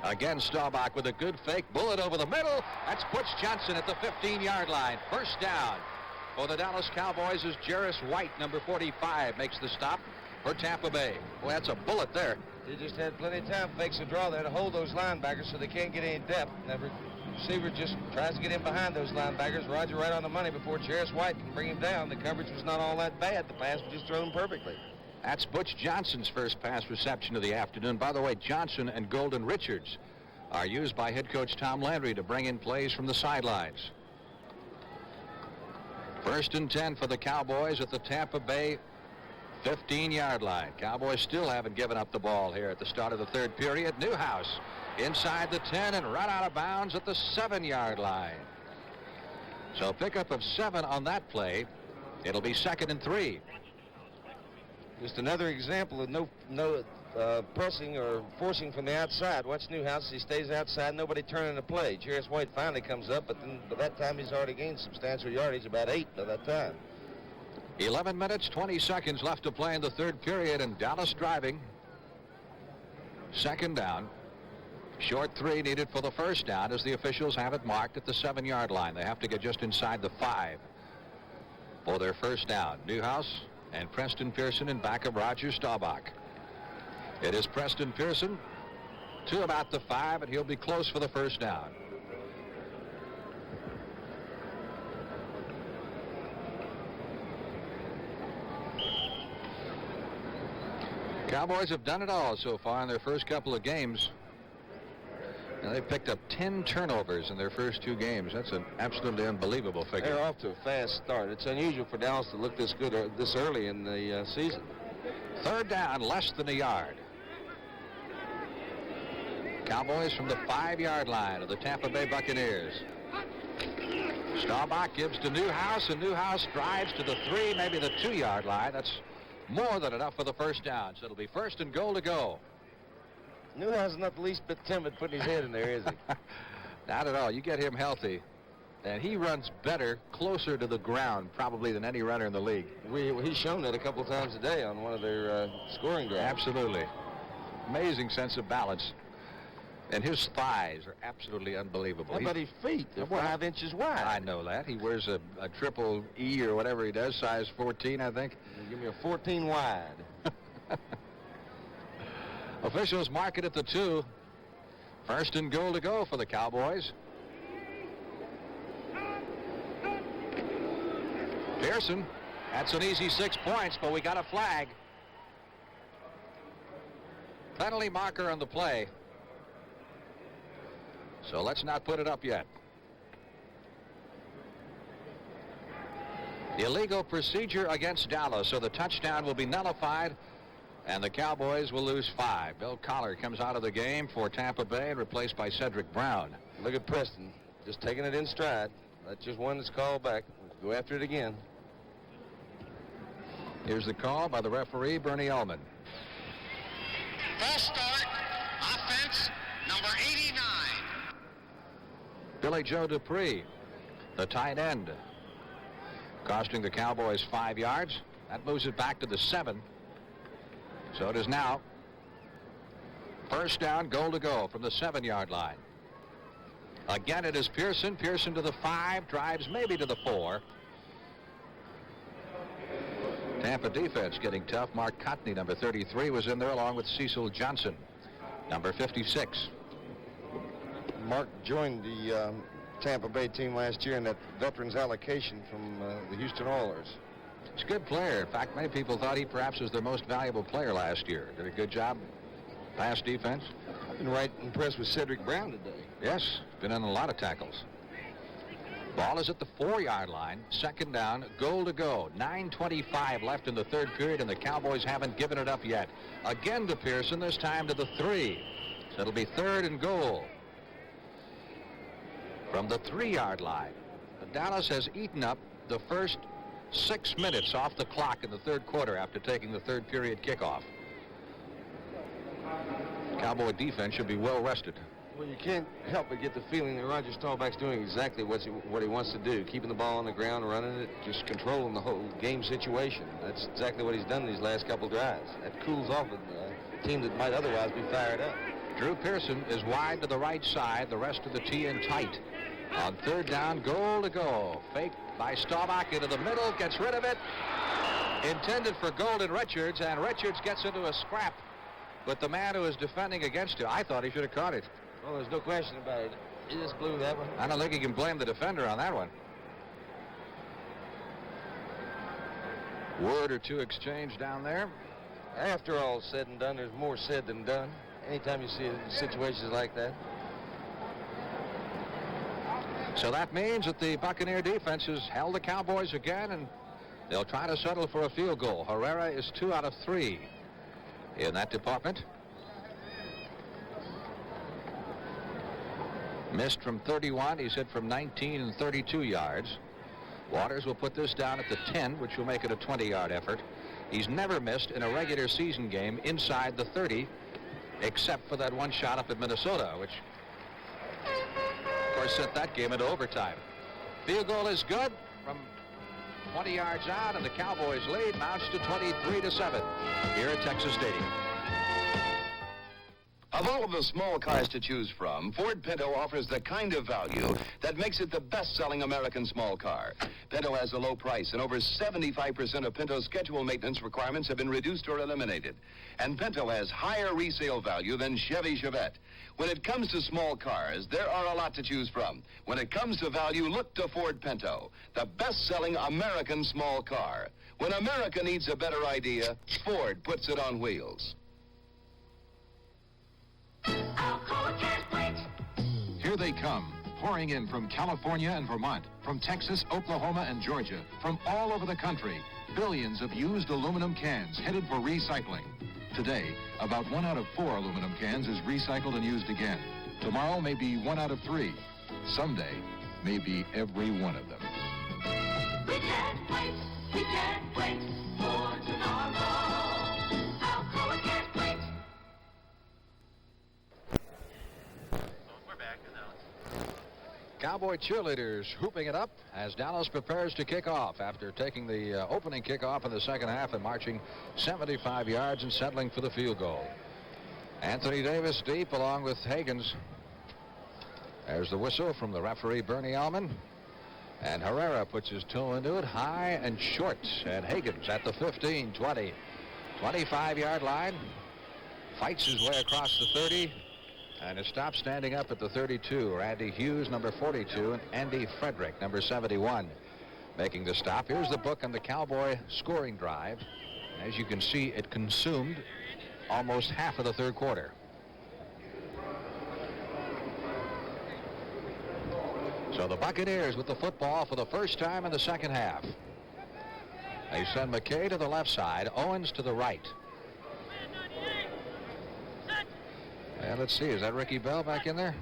Again, Staubach with a good fake. Bullet over the middle. That's Butch Johnson at the 15-yard line. First down for the Dallas Cowboys as Jarris White, number 45, makes the stop for Tampa Bay. Well, that's a bullet there. He just had plenty of time, fakes a draw there to hold those linebackers so they can't get any depth. Never. Receiver just tries to get in behind those linebackers. Roger right on the money before Jarris White can bring him down. The coverage was not all that bad. The pass was just thrown perfectly. That's Butch Johnson's first pass reception of the afternoon. By the way, Johnson and Golden Richards are used by head coach Tom Landry to bring in plays from the sidelines. 1st and 10 for the Cowboys at the Tampa Bay 15-yard line. Cowboys still haven't given up the ball here at the start of the 3rd period. Newhouse inside the 10 and run out of bounds at the 7-yard line. So pickup of 7 on that play. It'll be 2nd and 3. Just another example of no pressing or forcing from the outside. Watch Newhouse. He stays outside. Nobody turning the play. Jarris White finally comes up, but then by that time he's already gained substantial yardage, about 8 by that time. 11 minutes, 20 seconds left to play in the 3rd period, and Dallas driving. 2nd down. Short 3 needed for the 1st down as the officials have it marked at the 7-yard line. They have to get just inside the 5 for their 1st down. Newhouse and Preston Pearson in back of Roger Staubach. It is Preston Pearson to about the 5, and he'll be close for the 1st down. Cowboys have done it all so far in their first couple of games. Now, they picked up 10 turnovers in their first 2 games. That's an absolutely unbelievable figure. They're off to a fast start. It's unusual for Dallas to look this good this early in the season. 3rd down, less than a yard. Cowboys from the 5-yard line of the Tampa Bay Buccaneers. Staubach gives to Newhouse, and Newhouse drives to the 3, maybe the 2-yard line. That's more than enough for the 1st down. So it'll be 1st and goal to go. Newhouse is not the least bit timid putting his head in there, is he? Not at all. You get him healthy, and he runs better closer to the ground probably than any runner in the league. He's shown that a couple of times a day on one of their scoring drives. Absolutely. Amazing sense of balance. And his thighs are absolutely unbelievable. How about his feet? They're 5 inches wide. I know that. He wears a triple E or whatever he does, size 14, I think. Give me a 14 wide. Officials mark it at the 2. 1st and goal to go for the Cowboys. Pearson, that's an easy 6 points, but we got a flag. Penalty marker on the play. So let's not put it up yet. Illegal procedure against Dallas, so the touchdown will be nullified, and the Cowboys will lose 5. Bill Collar comes out of the game for Tampa Bay and replaced by Cedric Brown. Look at Preston, just taking it in stride. That's just one that's called back. Go after it again. Here's the call by the referee, Bernie Ullman. False start, offense, number 89. Billy Joe Dupree, the tight end, costing the Cowboys 5 yards. That moves it back to the 7. So it is now 1st down, goal to go from the 7-yard line. Again, it is Pearson. Pearson to the 5, drives maybe to the 4. Tampa defense getting tough. Mark Cotney, number 33, was in there along with Cecil Johnson. number 56. Mark joined the Tampa Bay team last year in that veterans allocation from the Houston Oilers. He's a good player. In fact, many people thought he perhaps was their most valuable player last year. Did a good job. Pass defense. I've been right impressed with Cedric Brown today. Yes, been in a lot of tackles. Ball is at the 4-yard line. Second down, goal to go. 9:25 left in the third period, and the Cowboys haven't given it up yet. Again to Pearson, this time to the 3. So it'll be 3rd and goal from the 3-yard line. Dallas has eaten up the first 6 minutes off the clock in the third quarter after taking the third period kickoff. Cowboy defense should be well rested. Well, you can't help but get the feeling that Roger Staubach's doing exactly what he wants to do, keeping the ball on the ground, running it, just controlling the whole game situation. That's exactly what he's done these last couple drives. That cools off a team that might otherwise be fired up. Drew Pearson is wide to the right side, the rest of the tee in tight. On 3rd down, goal to go. Fake by Staubach into the middle, gets rid of it. Intended for Golden Richards, and Richards gets into a scrap with the man who is defending against him. I thought he should have caught it. Well, there's no question about it. He just blew that one. I don't think he can blame the defender on that one. Word or two exchanged down there. After all said and done, there's more said than done. Anytime you see situations like that. So that means that the Buccaneer defense has held the Cowboys again, and they'll try to settle for a field goal. Herrera is 2 out of 3 in that department. Missed from 31. He's hit from 19 and 32 yards. Waters will put this down at the 10, which will make it a 20-yard effort. He's never missed in a regular season game inside the 30, except for that one shot up at Minnesota, which, of course, sent that game into overtime. Field goal is good from 20 yards out, and the Cowboys lead mounts to 23-7 here at Texas Stadium. Of all of the small cars to choose from, Ford Pinto offers the kind of value that makes it the best-selling American small car. Pinto has a low price, and over 75% of Pinto's schedule maintenance requirements have been reduced or eliminated. And Pinto has higher resale value than Chevy Chevette. When it comes to small cars, there are a lot to choose from. When it comes to value, look to Ford Pinto, the best-selling American small car. When America needs a better idea, Ford puts it on wheels. Here they come, pouring in from California and Vermont, from Texas, Oklahoma, and Georgia, from all over the country. Billions of used aluminum cans headed for recycling. Today, about 1 out of 4 aluminum cans is recycled and used again. Tomorrow may be 1 out of 3. Someday, maybe every one of them. We can't wait for tomorrow. Alcoa can't wait. Cowboy cheerleaders hooping it up as Dallas prepares to kick off after taking the opening kickoff in the second half and marching 75 yards and settling for the field goal. Anthony Davis deep along with Higgins. There's the whistle from the referee, Bernie Allman. And Herrera puts his toe into it high and short. And Higgins at the 15, 20, 25-yard line. Fights his way across the 30. And it stops standing up at the 32. Randy Hughes, number 42, and Andy Frederick, number 71, making the stop. Here's the book on the Cowboy scoring drive. As you can see, it consumed almost half of the third quarter. So the Buccaneers with the football for the first time in the second half. They send McKay to the left side, Owens to the right. And let's see, is that Ricky Bell back in there?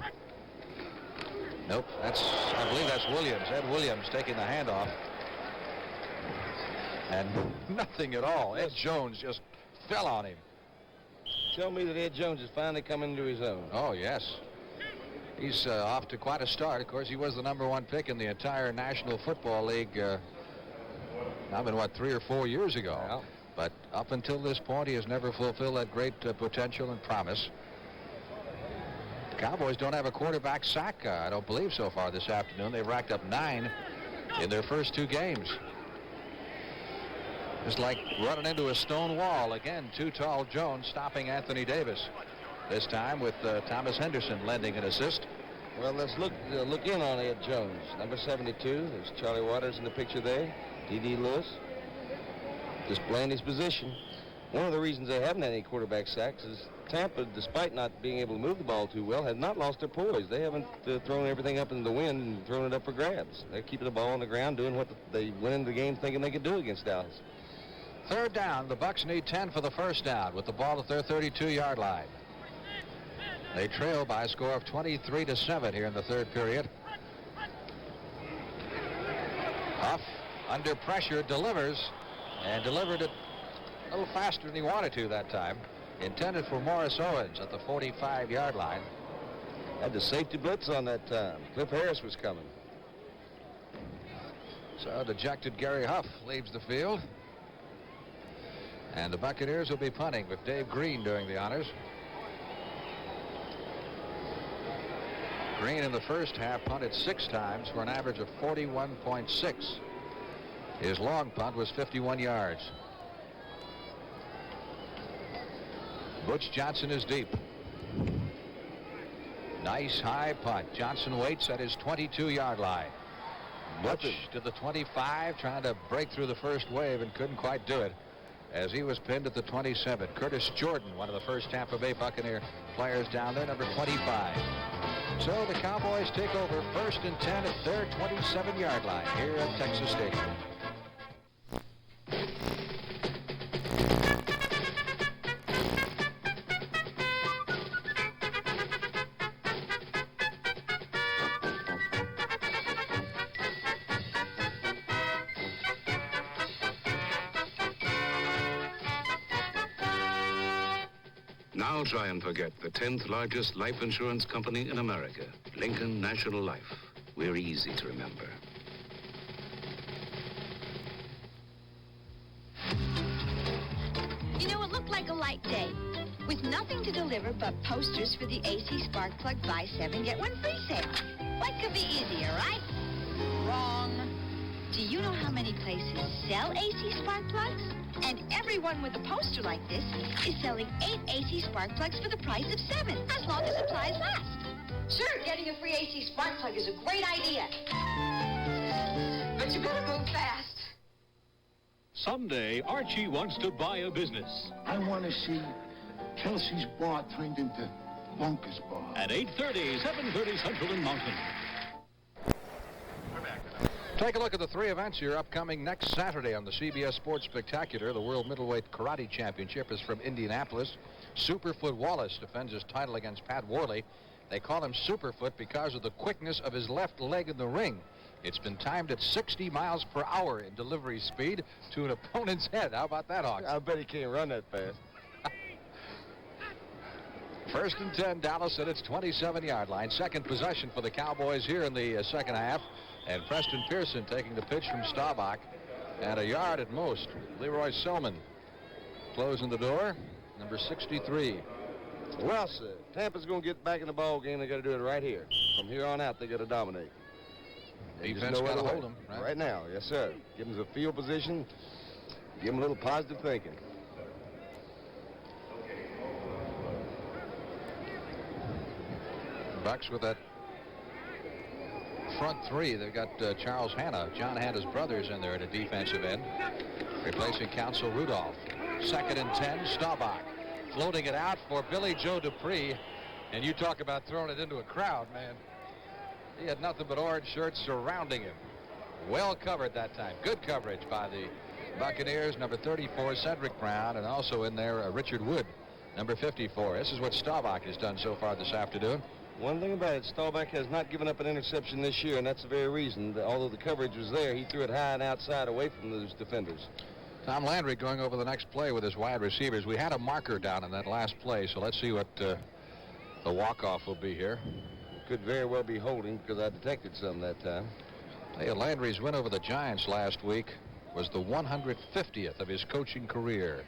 Nope, I believe that's Williams. Ed Williams taking the handoff. And nothing at all. Ed Jones just fell on him. Tell me that Ed Jones is finally coming into his own. Oh, yes. He's off to quite a start. Of course, he was the #1 pick in the entire National Football League, now been, 3 or 4 years ago. Yeah. But up until this point, he has never fulfilled that great potential and promise. The Cowboys don't have a quarterback sack, I don't believe, so far this afternoon. They've racked up 9 in their first 2 games. It's like running into a stone wall. Again, too tall Jones stopping Anthony Davis. This time with Thomas Henderson lending an assist. Well, let's look in on Ed Jones. Number 72. There's Charlie Waters in the picture there. D.D. Lewis. Displaying his position. One of the reasons they haven't had any quarterback sacks is Tampa, despite not being able to move the ball too well, has not lost their poise. They haven't thrown everything up into the wind and thrown it up for grabs. They're keeping the ball on the ground, doing what they went into the game thinking they could do against Dallas. Third down. The Bucs need 10 for the first down with the ball at their 32-yard line. They trail by a score of 23-7 here in the third period. Huff, under pressure, delivers, and delivered it a little faster than he wanted to that time. Intended for Morris Owens at the 45-yard line. Had the safety blitz on that time. Cliff Harris was coming. So dejected Gary Huff leaves the field. And the Buccaneers will be punting with Dave Green doing the honors. Green in the first half punted 6 times for an average of 41.6. His long punt was 51 yards. Butch Johnson is deep. Nice high punt. Johnson waits at his 22-yard line. Butch to the 25, trying to break through the first wave and couldn't quite do it as he was pinned at the 27. Curtis Jordan, one of the first Tampa Bay Buccaneer players down there, number 25. So the Cowboys take over 1st and 10 at their 27-yard line here at Texas Stadium. Now try and forget the 10th largest life insurance company in America, Lincoln National Life. We're easy to remember. You know, it looked like a light day with nothing to deliver but posters for the AC Spark Plug Buy 7 Get 1 free sale. What could be easier, right? Wrong. Do you know how many places sell AC Spark Plugs? And everyone with a poster like this is selling 8 AC Spark Plugs for the price of 7, as long as supplies last. Sure, getting a free AC Spark Plug is a great idea. But you better move fast. Someday, Archie wants to buy a business. I want to see Kelsey's bar turned into Bunker's bar. At 8:30, 7:30 Central and Mountain. Take a look at the 3 events here upcoming next Saturday on the CBS Sports Spectacular. The World Middleweight Karate Championship is from Indianapolis. Superfoot Wallace defends his title against Pat Worley. They call him Superfoot because of the quickness of his left leg in the ring. It's been timed at 60 miles per hour in delivery speed to an opponent's head. How about that, Hawks? I bet he can't run that fast. 1st and 10, Dallas at its 27-yard line. Second possession for the Cowboys here in the second half. And Preston Pearson taking the pitch from Staubach at a yard at most. Leroy Selman closing the door, number 63. Well, sir, Tampa's going to get back in the ball game. They got to do it right here. From here on out, they got to dominate. Defense got to hold them, right? Right now, yes, sir. Give them a field position. Give them a little positive thinking. Bucks with that front 3. They've got Charles Hanna, John Hanna's brothers in there at a defensive end, replacing Counsel Rudolph. 2nd and 10, Staubach floating it out for Billy Joe Dupree. And you talk about throwing it into a crowd, man. He had nothing but orange shirts surrounding him. Well covered that time. Good coverage by the Buccaneers. Number 34, Cedric Brown, and also in there Richard Wood, number 54. This is what Staubach has done so far this afternoon. One thing about it, Staubach has not given up an interception this year, and that's the very reason that although the coverage was there, he threw it high and outside away from those defenders. Tom Landry going over the next play with his wide receivers. We had a marker down in that last play, so let's see what the walk-off will be here. Could very well be holding because I detected some that time. Hey, Landry's win over the Giants last week was the 150th of his coaching career.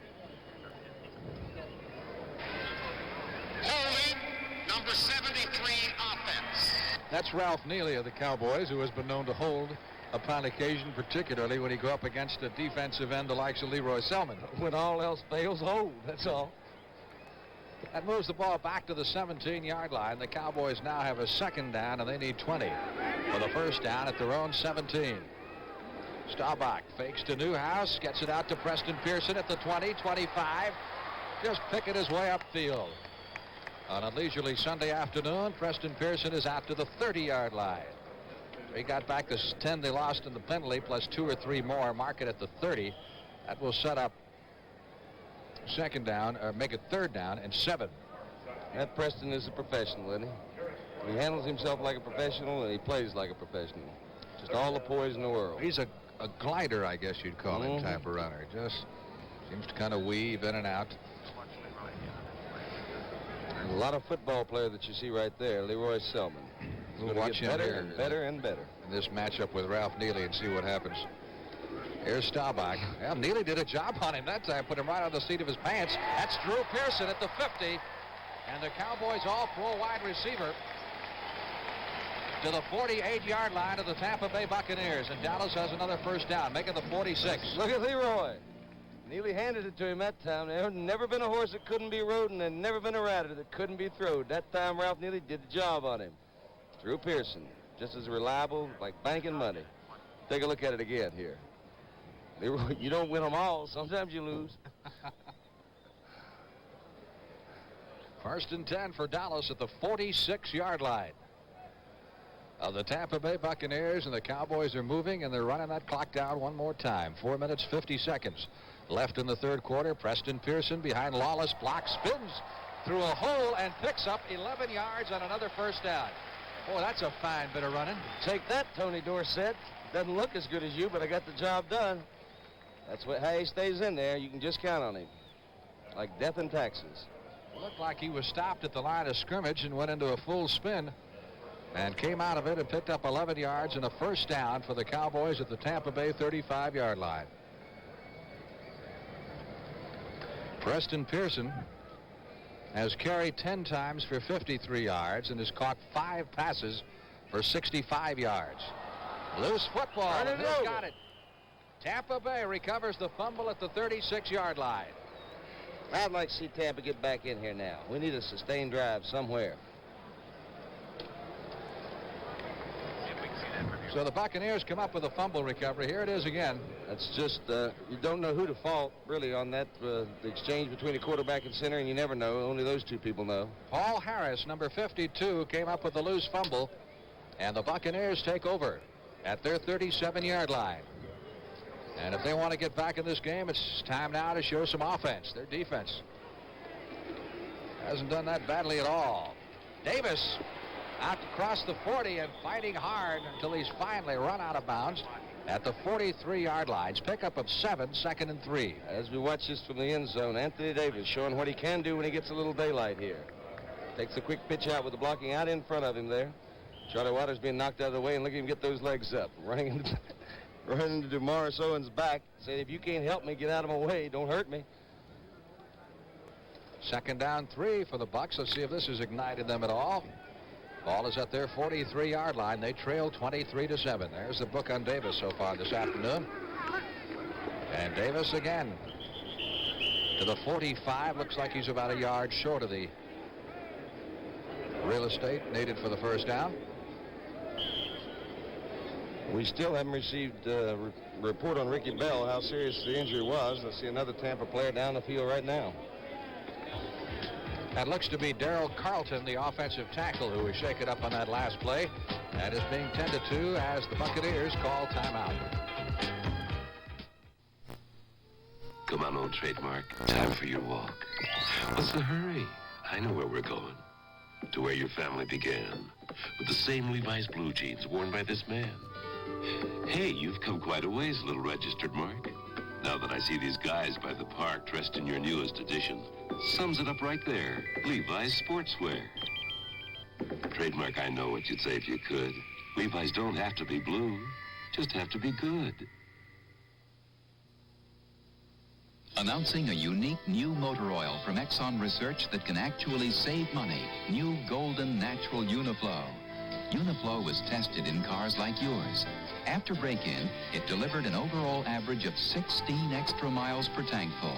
Number 73 offense. That's Ralph Neely of the Cowboys, who has been known to hold upon occasion, particularly when he go up against a defensive end the likes of Leroy Selman. When all else fails, hold. That's all. That moves the ball back to the 17-yard line. The Cowboys now have a second down, and they need 20 for the first down at their own 17. Staubach fakes to Newhouse, gets it out to Preston Pearson at the 20, 25. Just picking his way upfield. On a leisurely Sunday afternoon, Preston Pearson is out to the 30-yard line. He got back the 10 they lost in the penalty, plus 2 or 3 more. Mark it at the 30. That will set up second down, or make it third down and 7. That Preston is a professional, isn't he? He handles himself like a professional, and he plays like a professional. Just all the poise in the world. He's a glider, I guess you'd call him, type of runner. Just seems to kind of weave in and out. A lot of football player that you see right there, Leroy Selman. We'll watch him better here and better and better in this matchup with Ralph Neely and see what happens. Here's Staubach. Well, Neely did a job on him that time, put him right on the seat of his pants. That's Drew Pearson at the 50, and the Cowboys all-pro wide receiver to the 48-yard line of the Tampa Bay Buccaneers, and Dallas has another first down, making the 46. Look at Leroy. Neely handed it to him that time. There never been a horse that couldn't be rode, and there never been a rider that couldn't be throwed. That time Ralph Neely did the job on him. Drew Pearson, just as reliable, like banking money. Take a look at it again here. Leroy, you don't win them all. Sometimes you lose. First and 10 for Dallas at the 46-yard line of the Tampa Bay Buccaneers, and the Cowboys are moving, and they're running that clock down one more time. 4 minutes, 50 seconds left in the third quarter. Preston Pearson behind Lawless, blocks, spins through a hole, and picks up 11 yards on another first down. Boy, that's a fine bit of running. Take that, Tony Dorsett. Doesn't look as good as you, but I got the job done. That's how he stays in there. You can just count on him. Like death and taxes. It looked like he was stopped at the line of scrimmage and went into a full spin and came out of it and picked up 11 yards and a first down for the Cowboys at the Tampa Bay 35-yard line. Preston Pearson has carried 10 times for 53 yards and has caught 5 passes for 65 yards. Loose football. He's got it. Tampa Bay recovers the fumble at the 36-yard line. I'd like to see Tampa get back in here now. We need a sustained drive somewhere. So the Buccaneers come up with a fumble recovery. Here it is again. That's just, you don't know who to fault, really, on that, the exchange between the quarterback and center, and you never know. Only those two people know. Paul Harris, number 52, came up with the loose fumble, and the Buccaneers take over at their 37-yard line. And if they want to get back in this game, it's time now to show some offense. Their defense hasn't done that badly at all. Davis out across the 40 and fighting hard until he's finally run out of bounds at the 43-yard lines. Pickup of 7, second and 3. As we watch this from the end zone, Anthony Davis showing what he can do when he gets a little daylight here. Takes a quick pitch out with the blocking out in front of him there. Charlie Waters being knocked out of the way, and look at him get those legs up. Running into DeMaurice Owens' back. Say, if you can't help me, get out of my way. Don't hurt me. Second down 3 for the Bucs. Let's see if this has ignited them at all. Ball is at their 43-yard line. They trail 23-7. There's the book on Davis so far this afternoon. And Davis again to the 45. Looks like he's about a yard short of the real estate needed for the first down. We still haven't received a report on Ricky Bell, how serious the injury was. Let's see another Tampa player down the field right now. That looks to be Darrell Carlton, the offensive tackle, who was shaken up on that last play. That is being tended to as the Buccaneers call timeout. Come on, old Trademark. Time for your walk. What's the hurry? I know where we're going. To where your family began. With the same Levi's blue jeans worn by this man. Hey, you've come quite a ways, little registered Mark. Now that I see these guys by the park dressed in your newest edition, sums it up right there. Levi's sportswear. Trademark, I know what you'd say if you could. Levi's don't have to be blue, just have to be good. Announcing a unique new motor oil from Exxon Research that can actually save money. New Golden Natural Uniflow. Uniflow was tested in cars like yours. After break-in, it delivered an overall average of 16 extra miles per tank full.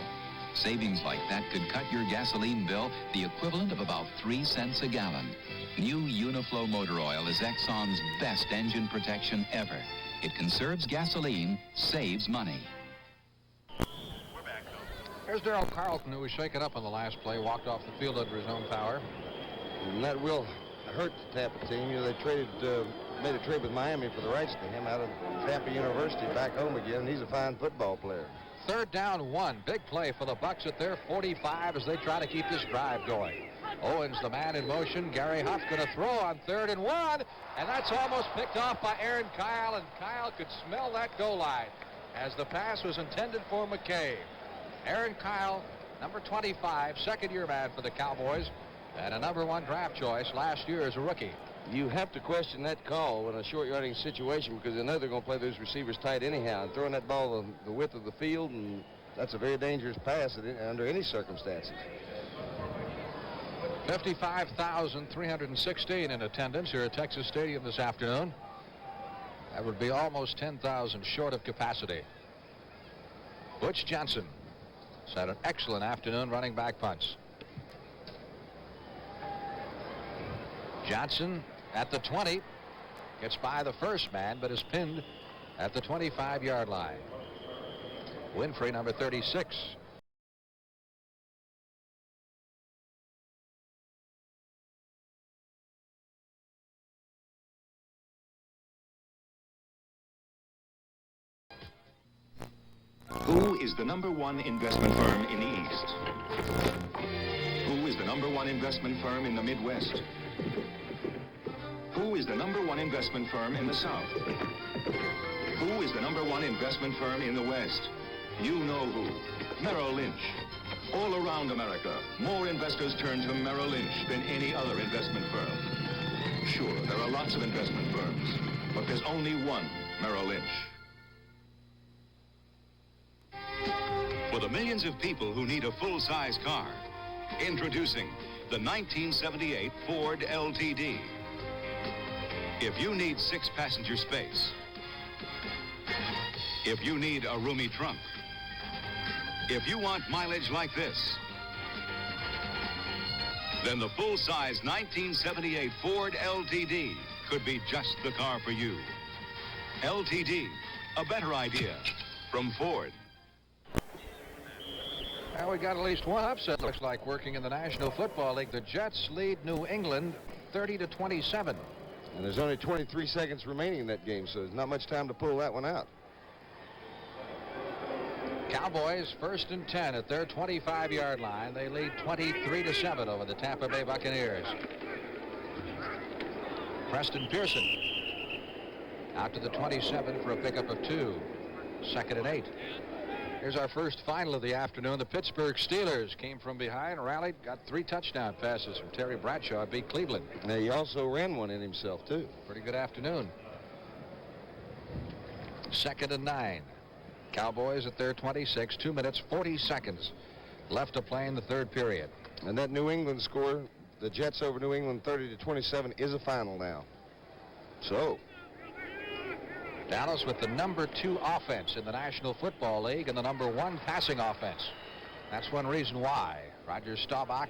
Savings like that could cut your gasoline bill the equivalent of about 3 cents a gallon. New Uniflow motor oil is Exxon's best engine protection ever. It conserves gasoline, saves money. Here's Darrell Carlton, who was shaken up on the last play, walked off the field under his own power. And that will hurt the Tampa team. You know, they made a trade with Miami for the rights to him out of Tampa University back home again. He's a fine football player. 3rd down 1. Big play for the Bucs at their 45 as they try to keep this drive going. Owens, the man in motion. Gary Huff going to throw on 3rd and 1. And that's almost picked off by Aaron Kyle. And Kyle could smell that goal line as the pass was intended for McKay. Aaron Kyle, number 25, second-year man for the Cowboys, and a number 1 draft choice last year as a rookie. You have to question that call in a short yardage situation because they know they're going to play those receivers tight anyhow. And throwing that ball the width of the field, and that's a very dangerous pass under any circumstances. 55,316 in attendance here at Texas Stadium this afternoon. That would be almost 10,000 short of capacity. Butch Johnson has had an excellent afternoon running back punts. Johnson at the 20 gets by the first man but is pinned at the 25-yard line. Winfrey, number 36. Who is the #1 investment firm in the East? Who is the #1 investment firm in the Midwest? Who is the #1 investment firm in the South? Who is the #1 investment firm in the West? You know who. Merrill Lynch. All around America, more investors turn to Merrill Lynch than any other investment firm. Sure, there are lots of investment firms, but there's only one Merrill Lynch. For the millions of people who need a full-size car, introducing the 1978 Ford LTD. If you need 6-passenger space, if you need a roomy trunk, if you want mileage like this, then the full-size 1978 Ford LTD could be just the car for you. LTD, a better idea from Ford. Well, we got at least one upset, looks like, working in the National Football League. The Jets lead New England 30-27. And there's only 23 seconds remaining in that game, so there's not much time to pull that one out. Cowboys 1st and 10 at their 25-yard line. They lead 23-7 over the Tampa Bay Buccaneers. Preston Pearson out to the 27 for a pickup of 2. 2nd and 8. Here's our first final of the afternoon. The Pittsburgh Steelers came from behind, rallied, got 3 touchdown passes from Terry Bradshaw, beat Cleveland. Now, he also ran one in himself, too. Pretty good afternoon. 2nd and 9. Cowboys at their 26, 2 minutes, 40 seconds left to play in the 3rd period. And that New England score, the Jets over New England 30-27, is a final now. So Dallas with the #2 offense in the National Football League and the #1 passing offense. That's one reason why. Roger Staubach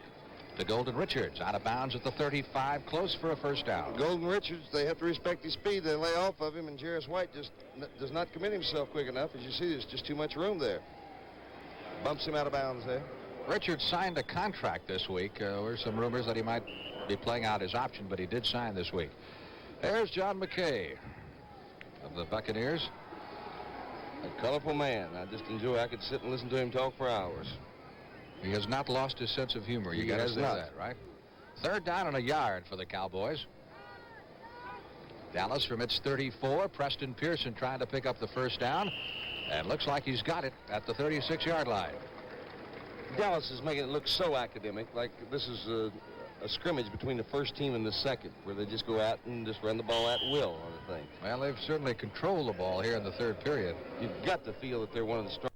to Golden Richards, out of bounds at the 35, close for a first down. Golden Richards, they have to respect his speed. They lay off of him, and Jarris White just does not commit himself quick enough. As you see, there's just too much room there. Bumps him out of bounds there. Richards signed a contract this week. There were some rumors that he might be playing out his option, but he did sign this week. There's John McKay of the Buccaneers. A colorful man. I just enjoy. I could sit and listen to him talk for hours. He has not lost his sense of humor. You got to say that, right? 3rd down and a yard for the Cowboys. Dallas from its 34. Preston Pearson trying to pick up the first down. And looks like he's got it at the 36-yard line. Dallas is making it look so academic, like this is a scrimmage between the first team and the second, where they just go out and just run the ball at will on the thing. Well, they've certainly controlled the ball here in the 3rd period. You've got to feel that they're one of the strongest.